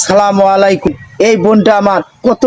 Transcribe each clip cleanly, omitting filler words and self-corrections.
আসসালামু আলাইকুম। এই বোনটা আমার কত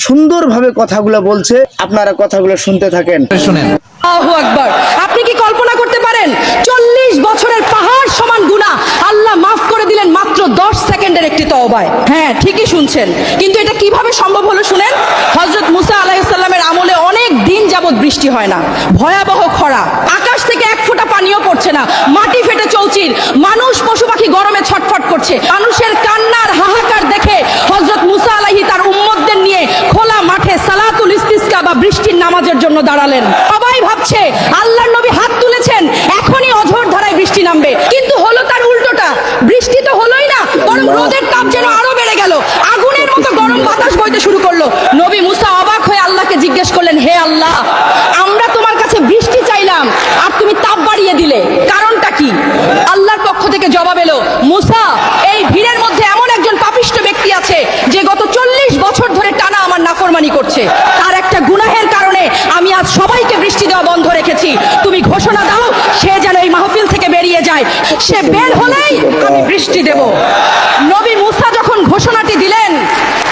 সুন্দরভাবে কথাগুলো বলছে, আপনারা কথাগুলো শুনতে থাকেন, শুনেন। আল্লাহু আকবার। আপনি কি কল্পনা করতে পারেন 40 বছরের পাহাড় সমান গুনাহ আল্লাহ মাফ করে দিলেন মাত্র 10 সেকেন্ডের একটি তওবায়? হ্যাঁ, ঠিকই শুনছেন। কিন্তু এটা কিভাবে সম্ভব হলো শুনেন। হযরত মুসা আলাইহিস সালামের আমলে অনেক দিন যাবত বৃষ্টি হয় না, ভয়াবহ খরা, আকাশ থেকে এক ফোঁটা পানিও পড়ছে না, মাটি ফেটে চৌচির, মানুষ পশু পাখি গরমে ছটফট করছে। মানুষের কান্নার হাহাকার দেখে হযরত মুসা আলাইহি তার উম্মতদের নিয়ে খোলা মাঠে সালাতুল ইস্তিসকা বা বৃষ্টির নামাজের জন্য দাঁড়ালেন। সবাই ভাবছে আল্লাহর নবী হাত তুলেছেন, এখনই অঝোর ধারায় বৃষ্টি নামবে, কিন্তু হলো তার উল্টোটা। বৃষ্টি তো হলোই না, বরং রোদের তাপ যেন আরো বেড়ে গেল, আগুনের মতো গরম বাতাস বইতে শুরু করলো। নবী মুসা অবাক হয়ে আল্লাহকে জিজ্ঞেস করলেন, হে আল্লাহ, আমরা তোমার কাছে বৃষ্টি চাইলাম আর তুমি তাপ বাড়িয়ে দিলে, কারণটা কি? আল্লাহর পক্ষ থেকে জবাব এলো, মুসা, এই ভিড়ের মধ্যে এমন একজন পাপিষ্ঠ ব্যক্তি আছে যে গত 40 বছর ধরে টানা আমার নাফরমানি করছে। তার একটা গুনাহের কারণে আমি আজ সবাইকে বৃষ্টি দেওয়া বন্ধ রেখেছি। তুমি ঘোষণা দাও সে যেন এই মাহফিল থেকে বেরিয়ে যায়, সে বের হলেই আমি বৃষ্টি দেব। নবী মুসা যখন ঘোষণাটি দিলেন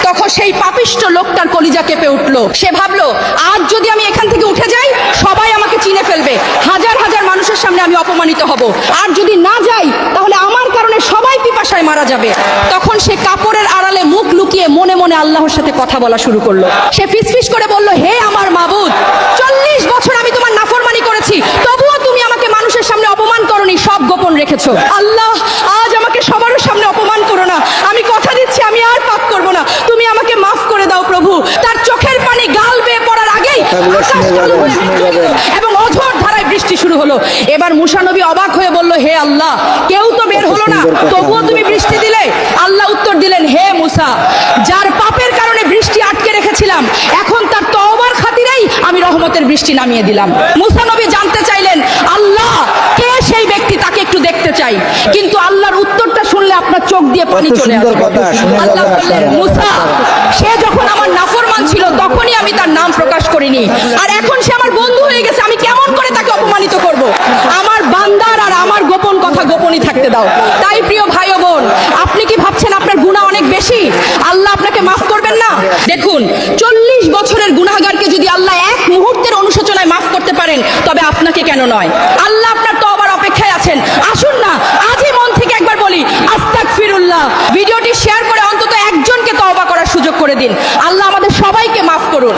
তখন সেই পাপিষ্ঠ লোকটার কলিজা কেঁপে উঠলো। সে ভাবলো, আজ যদি আমি এখান থেকে উঠে যাই সবাই আমাকে চিনে ফেলবে, হাজার হাজার মানুষের সামনে আমি অপমানিত হব, আর যদি না যাই তাহলে আমার কারণে সবাই পিপাসায় মারা যাবে। তখন সে কাপড়ের আড়ালে মুখ লুকিয়ে মনে মনে আল্লাহর সাথে কথা বলা শুরু করলো। সে ফিসফিস করে বলল, হে আমার মাবুদ, 40 বছর আমি তোমার নাফরমানি করেছি, তবুও তুমি আমাকে মানুষের সামনে অপমান করোনি, সব গোপন রেখেছো। আল্লাহ, আজ আমাকে সবার সামনে অপমান করো না, আমি কথা দিচ্ছি আমি আর পাপ করব না, তুমি আমাকে মাফ করে দাও প্রভু। তার চোখের পানি গাল বেয়ে পড়ার আগেই এবং অঝোর ধারায় বৃষ্টি শুরু হলো। এবার মুসা নবী অবাক হয়ে বলল, হে আল্লাহ, কেউ তো বের হলো না, তবুও তুমি বৃষ্টি দিলে? আল্লাহ উত্তর দিলেন, হে মুসা, যার পাপের কারণে বৃষ্টি আটকে রেখেছিলাম, এখন তার তওবার খাতিরেই আমি রহমতের বৃষ্টি নামিয়ে দিলাম। মুসা নবী জানতে চাইলেন, আল্লাহ, কে সেই ব্যক্তি, তাকে একটু দেখতে চাই। কিন্তু আল্লাহর উত্তরটা শুনলে আপনার চোখ দিয়ে পানি চলে আসবে। আল্লাহ বললেন, মুসা, সে যখন আমার নাফরমান ছিল তখনই আমি তার নাম প্রকাশ করিনি, আর এখন সে আমার বন্ধু হয়ে গেছে, আমি কেমন করে তাকে অপমানিত করব? আমার বান্দার আর আমার গোপন কথা গোপনই থাকতে দাও। তাই প্রিয় ভাই ও বোন, আপনি কি ভাবছেন আপনার গুনাহ অনেক বেশি, আল্লাহ আপনাকে মাফ করবেন না? দেখুন, 40 বছরের গুনাহগারকে যদি আল্লাহ এক মুহূর্তের অনুশোচনায় মাফ করতে পারেন, তবে আপনাকে কেন নয়? আল্লাহ আপনার তওবার অপেক্ষায় আছেন। আসুন না আজই মন থেকে একবার বলি আস্তাগফিরুল্লাহ। ভিডিওটি শেয়ার করে অন্তত একজনকে তওবা করার সুযোগ করে দিন। আল্লাহ আমাদের সবাইকে মাফ করুন।